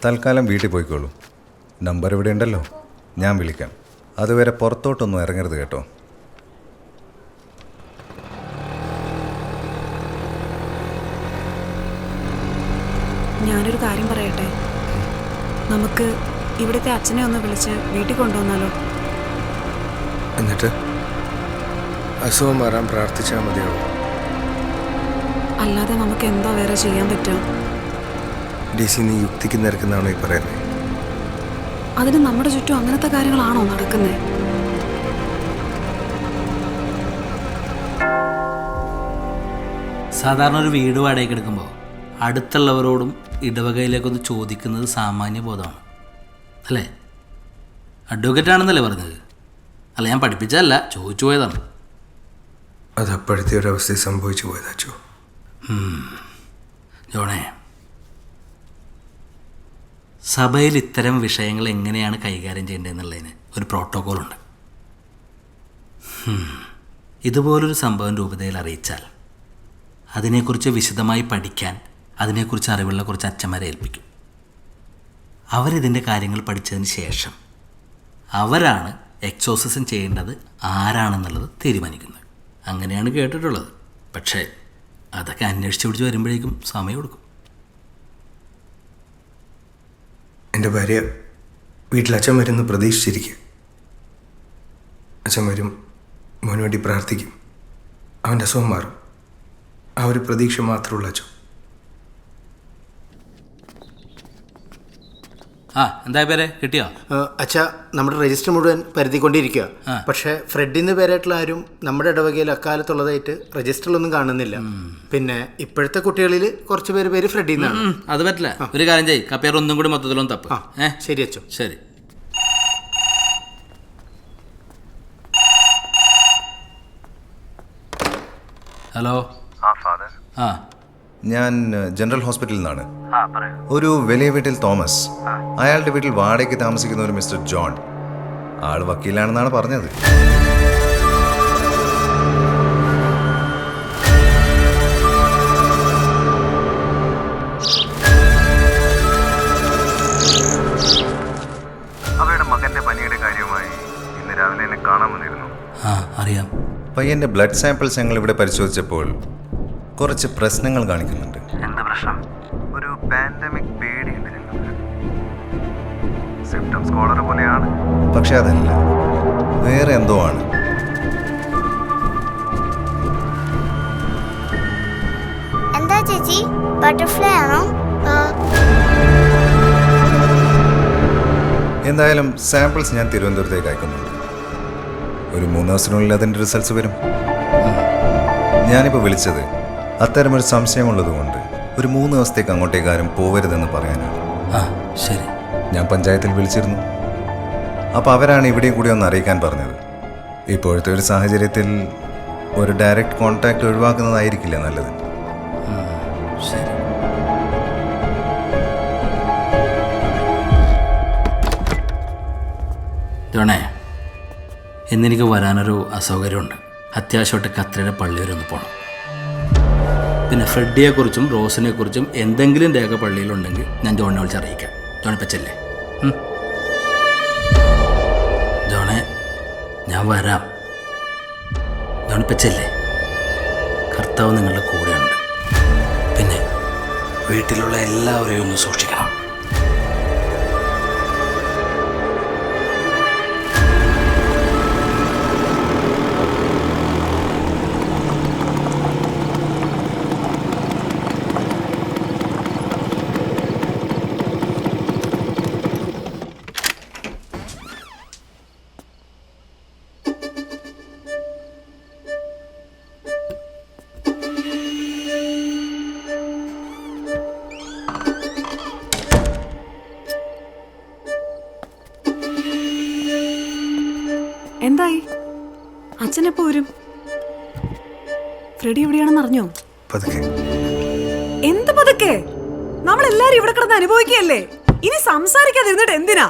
തൽക്കാലം വീട്ടിൽ പോയിക്കോളൂ. നമ്പർ ഇവിടെ ഉണ്ടല്ലോ, ഞാൻ വിളിക്കാം. അതുവരെ പുറത്തോട്ടൊന്നും ഇറങ്ങരുത് കേട്ടോ. ഞാനൊരു കാര്യം പറയട്ടെ, നമുക്ക് ഇവിടുത്തെ അച്ഛനെ ഒന്ന് വിളിച്ച് വീട്ടിൽ കൊണ്ടുവന്നാലോ? എന്നിട്ട് അസുഖം മാറാൻ പ്രാർത്ഥിച്ചാൽ മതിയാവും. അല്ലാതെ നമുക്ക് എന്താ വേറെ ചെയ്യാൻ പറ്റുക? DC, നീ യുക്തിക്ക് നിരക്കുന്നതാണോ ഈ പറയുന്നത്? അതിന് നമ്മുടെ ചുറ്റും അങ്ങനത്തെ കാര്യങ്ങളാണോ നടക്കുന്നത്? സാധാരണ ഒരു വീട് വാടകയ്ക്ക് എടുക്കുമ്പോൾ അടുത്തുള്ളവരോടും ഇടവകയിലേക്കൊന്ന് ചോദിക്കുന്നത് സാമാന്യ ബോധമാണ്, അല്ലേ? അഡ്വക്കേറ്റ് ആണെന്നല്ലേ പറഞ്ഞത്? അല്ല, ഞാൻ പഠിപ്പിച്ചതല്ല, ചോദിച്ചു പോയതാണ്. അത് അപ്പോഴത്തെ ഒരു അവസ്ഥ സംഭവിച്ചു പോയതാച്ചോ. ജോണേ, സഭയിൽ ഇത്തരം വിഷയങ്ങൾ എങ്ങനെയാണ് കൈകാര്യം ചെയ്യേണ്ടതെന്നുള്ളതിന് ഒരു പ്രോട്ടോക്കോളുണ്ട്. ഇതുപോലൊരു സംഭവം രൂപതയിൽ അറിയിച്ചാൽ അതിനെക്കുറിച്ച് വിശദമായി പഠിക്കാൻ അതിനെക്കുറിച്ച് അറിവുള്ള കുറച്ച് അച്ഛന്മാരെ ഏൽപ്പിക്കും. അവരിതിൻ്റെ കാര്യങ്ങൾ പഠിച്ചതിന് ശേഷം അവരാണ് എക്സോസിസം ചെയ്യേണ്ടത് ആരാണെന്നുള്ളത് തീരുമാനിക്കുന്നത്. അങ്ങനെയാണ് കേട്ടിട്ടുള്ളത്. പക്ഷേ അതൊക്കെ അന്വേഷിച്ച് പിടിച്ച് വരുമ്പോഴേക്കും സമയം കൊടുക്കും. എൻ്റെ ഭാര്യ വീട്ടിൽ അച്ഛൻ വരുന്ന പ്രതീക്ഷിച്ചിരിക്കുക. അച്ഛൻ വരും, മോന് വേണ്ടി പ്രാർത്ഥിക്കും, അവൻ്റെ അസുഖം മാറും. ആ ഒരു പ്രതീക്ഷ മാത്രമുള്ള അച്ഛൻ. എന്താ പേരെ കിട്ടിയോ? അച്ഛാ, നമ്മുടെ രജിസ്റ്റർ മുഴുവൻ പരത്തിക്കൊണ്ടിരിക്കുക. പക്ഷേ ഫ്രെഡിന്ന് പേരായിട്ടുള്ള ആരും നമ്മുടെ ഇടവകയിൽ അക്കാലത്തുള്ളതായിട്ട് രജിസ്റ്ററിലൊന്നും കാണുന്നില്ല. പിന്നെ ഇപ്പോഴത്തെ കുട്ടികളിൽ കുറച്ച് പേര് ഫ്രെഡിന്നാണ്. അത് പറ്റില്ല. ഒരു കാര്യം ചെയ്യ്, കപ്പേർ ഒന്നും കൂടി മൊത്തത്തിലൊന്നും തപ്പ്. ശരി അച്ഛോ. ശരി. ഹലോ. ഞാൻ ജനറൽ ഹോസ്പിറ്റലിൽ നിന്നാണ്. ഒരു വലിയ വീട്ടിൽ തോമസ്, അയാളുടെ വീട്ടിൽ വാടകയ്ക്ക് താമസിക്കുന്ന ഒരു മിസ്റ്റർ ജോൺ. ആൾ വക്കീലാണെന്നാണ് പറഞ്ഞത്. അവരുടെ മകന്റെ പനിയുടെ കാര്യമായി ഇന്ന് രാവിലെ എന്നെ കാണാൻ വന്നിരുന്നു. അറിയാം. പയ്യന്റെ ബ്ലഡ് സാമ്പിൾസ് ഞങ്ങൾ ഇവിടെ പരിശോധിച്ചപ്പോൾ കുറച്ച് പ്രശ്നങ്ങൾ കാണിക്കുന്നുണ്ട്. എന്താ പ്രശ്നം? ഒരു പാൻഡമിക് പേടിയുണ്ട് ഞങ്ങൾക്ക്. സിംപ്റ്റംസ് കോളറ പോലെയാണ്. പക്ഷെ അതല്ല, വേറെ എന്തോ ആണ്. എന്താ ചേച്ചി, ബട്ടർഫ്ലൈ ആണോ? എന്തായാലും സാമ്പിൾസ് ഞാൻ തിരുവനന്തപുരത്തേക്ക് അയക്കുന്നുണ്ട്. ഒരു 3 ദിവസത്തിനുള്ളിൽ അതിൻ്റെ റിസൾട്ട്സ് വരും. ഞാനിപ്പോൾ വിളിച്ചത് അത്തരമൊരു സംശയമുള്ളതുകൊണ്ട് ഒരു 3 ദിവസത്തേക്ക് അങ്ങോട്ടേക്ക് ആരും പോവരുതെന്ന് പറയാനാണ്. ശരി. ഞാൻ പഞ്ചായത്തിൽ വിളിച്ചിരുന്നു. അപ്പോൾ അവരാണ് ഇവിടെയും കൂടി ഒന്ന് അറിയിക്കാൻ പറഞ്ഞത്. ഇപ്പോഴത്തെ ഒരു സാഹചര്യത്തിൽ ഒരു ഡയറക്റ്റ് കോൺടാക്റ്റ് ഒഴിവാക്കുന്നതായിരിക്കില്ല നല്ലത്. ശരി. ജോണേ, ഇന്നെനിക്ക് വരാനൊരു അസൗകര്യമുണ്ട്. അത്യാവശ്യമായിട്ട് കത്രിയുടെ പള്ളി വരെ ഒന്ന് പോകണം. പിന്നെ ഫ്രെഡിയെക്കുറിച്ചും റോസിനെക്കുറിച്ചും എന്തെങ്കിലും രേഖ പള്ളിയിലുണ്ടെങ്കിൽ ഞാൻ ജോണിനെ വിളിച്ച് അറിയിക്കാം. ജോണിപ്പച്ചല്ലേ? ജോണെ, ഞാൻ വരാം. ജോണിപ്പച്ചല്ലേ? കർത്താവ് നിങ്ങളുടെ കൂടെയുണ്ട്. പിന്നെ വീട്ടിലുള്ള എല്ലാവരെയും ഒന്ന് സൂക്ഷിക്കണം. എന്തായി? അച്ഛനെപ്പോ വരും? ഫ്രെഡി എവിടെയാണെന്ന് അറിഞ്ഞോ? പതുക്കെ. എന്ത് പതുക്കെ? നമ്മളെല്ലാരും ഇവിടെ കിടന്ന് അനുഭവിക്കുകയല്ലേ. ഇനി സംസാരിക്കാതിരുന്നിട്ട് എന്തിനാ?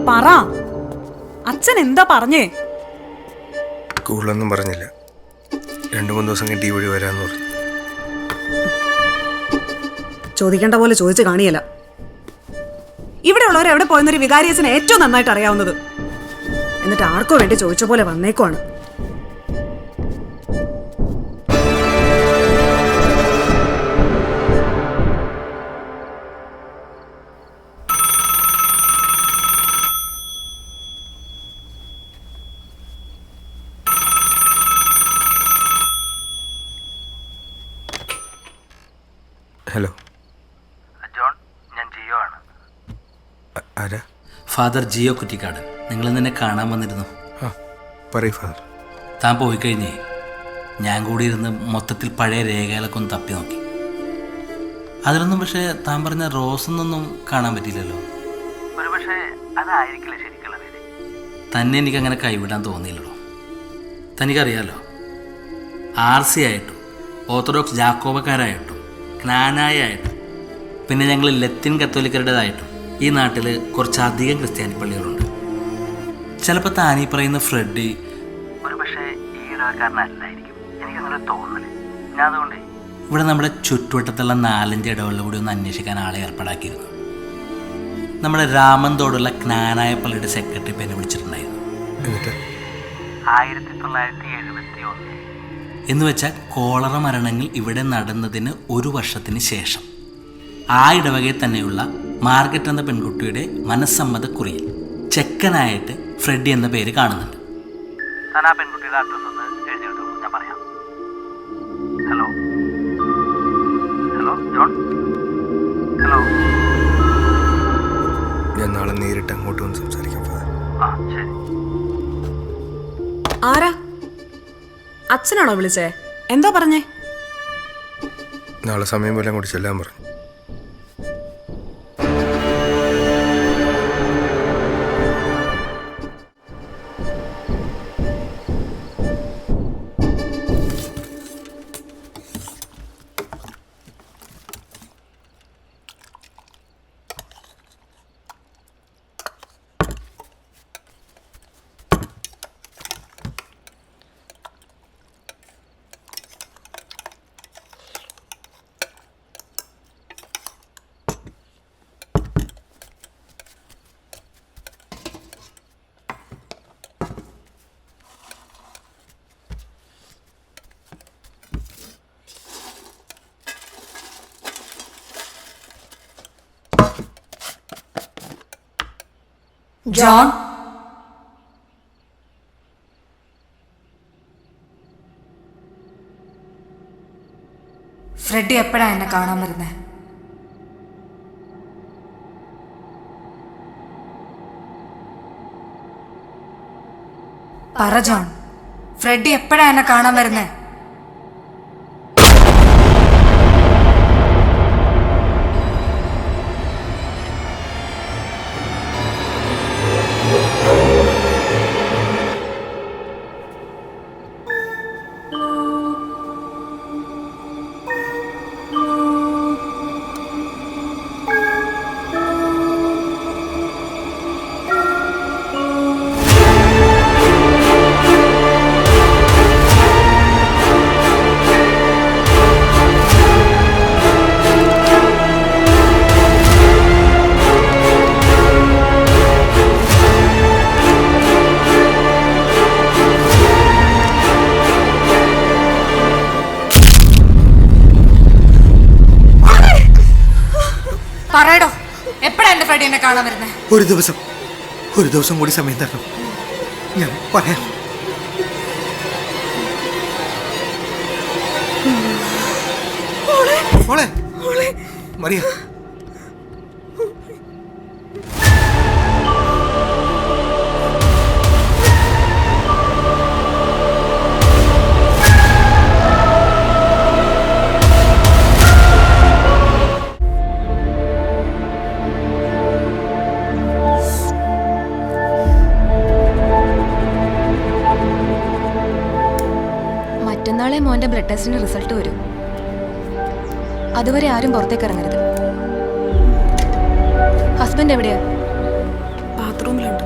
പറ, അച്ഛൻ എന്താ പറഞ്ഞേ? കൂടുതലൊന്നും പറഞ്ഞില്ല. 2-3 ദിവസം കഴിഞ്ഞ് ഈ വഴി വരാമെന്ന് പറഞ്ഞു. ചോദിക്കേണ്ട പോലെ ചോദിച്ചു കാണിയല്ല. ഇവിടെ ഉള്ളവർ എവിടെ പോയെന്നൊരു വികാരിയച്ഛന് ഏറ്റവും നന്നായിട്ട് അറിയാവുന്നത്. എന്നിട്ട് ആർക്കോ വേണ്ടി ചോദിച്ച പോലെ വന്നേക്കുവാണ്. ഹലോ, ജോൺ, ഞാൻ ജിയോ ആണ്. ആരാ? ഫാദർ ജിയോ കുറ്റിക്കാടൻ. നിങ്ങൾ നിന്നെ കാണാൻ വന്നിരുന്നു. ആ, പറയൂ ഫാദർ. താൻ പോയി കഴിഞ്ഞേ ഞാൻ കൂടി ഇരുന്ന് മൊത്തത്തിൽ പഴയ രേഖകളൊക്കെ ഒന്ന് തപ്പി നോക്കി. അതിലൊന്നും പക്ഷേ താൻ പറഞ്ഞ റോസൊന്നും കാണാൻ പറ്റിയില്ലല്ലോ. ഒരു പക്ഷേ അതായിരിക്കില്ല ശരിക്കുള്ള പേര്. തന്നെ എനിക്കങ്ങനെ കൈവിടാൻ തോന്നിയില്ലല്ലോ. തനിക്കറിയാലോ, RC ആയിട്ടും ഓർത്തഡോക്സ് ജാക്കോബക്കാരായിട്ടും ക്നാനായായിട്ടും പിന്നെ ഞങ്ങൾ ലത്തീൻ കത്തോലിക്കരുടേതായിട്ടും ഈ നാട്ടിൽ കുറച്ചധികം ക്രിസ്ത്യാനി പള്ളികളുണ്ട്. ചിലപ്പോൾ താനീ പറയുന്ന ഫ്രെഡി ഒരു പക്ഷേ ഈ ഇടവക്കാരനല്ലായിരിക്കും. എനിക്കങ്ങനെ തോന്നല്. ഞാൻ അതുകൊണ്ട് ഇവിടെ നമ്മുടെ ചുറ്റുവട്ടത്തുള്ള 4-5 ഇടവകളിൽ കൂടി ഒന്ന് അന്വേഷിക്കാൻ ആളെ ഏർപ്പാടാക്കിയിരുന്നു. നമ്മുടെ രാമന്തോടുള്ള ക്നാനായ പള്ളിയുടെ സെക്രട്ടറി പേരെ വിളിച്ചിട്ടുണ്ടായിരുന്നു. എന്നിട്ട് 1971 എന്ന് വെച്ചാൽ കോളറ മരണങ്ങൾ ഇവിടെ നടന്നതിന് 1 വർഷത്തിന് ശേഷം ആ ഇടവകയിൽ തന്നെയുള്ള മാർഗറ്റ് എന്ന പെൺകുട്ടിയുടെ മനസ്സമ്മതക്കുറിയിൽ ചെക്കനായിട്ട് ഫ്രെഡി എന്ന പേര് കാണുന്നുണ്ട്. താൻ ആ പെൺകുട്ടിയുടെ അഡ്രസ് ഒന്ന് എഴുതിയിട്ടു, ഞാൻ പറയാം. Hello hello John, hello. ഞാൻ നാളെ നേരിട്ട് അങ്ങോട്ട് വന്ന് സംസാരിക്കാം ഫാദർ. ആ ശരി. ആരാ? അച്ഛനാണോ വിളിച്ചേ? എന്തോ പറഞ്ഞേ? നാളെ സമയം പോലെ അങ്ങോട്ട് ചെല്ലാൻ പറഞ്ഞു. ജോൺ, ഫ്രെഡി എപ്പോഴാ എന്നെ കാണാൻ വരുന്നേ? പറ ജോൺ, ഫ്രെഡി എപ്പോഴാ എന്നെ കാണാൻ വരുന്നേ? പറയടോ, എപ്പോഴാ എന്റെ ഫ്രെഡി എന്നെ കാണാൻ വരുന്നേ? ഒരു ദിവസം കൂടി സമയം തരണം, ഞാൻ പറയാം. മറിയ, മറ്റന്നാളെ മോന്റെ ബ്ലഡ് ടെസ്റ്റിന്റെ റിസൾട്ട് വരും. അതുവരെ ആരും പുറത്തേക്ക് ഇറങ്ങരുത്. ഹസ്ബൻഡ് എവിടെയാ? ബാത്റൂമിലുണ്ട്.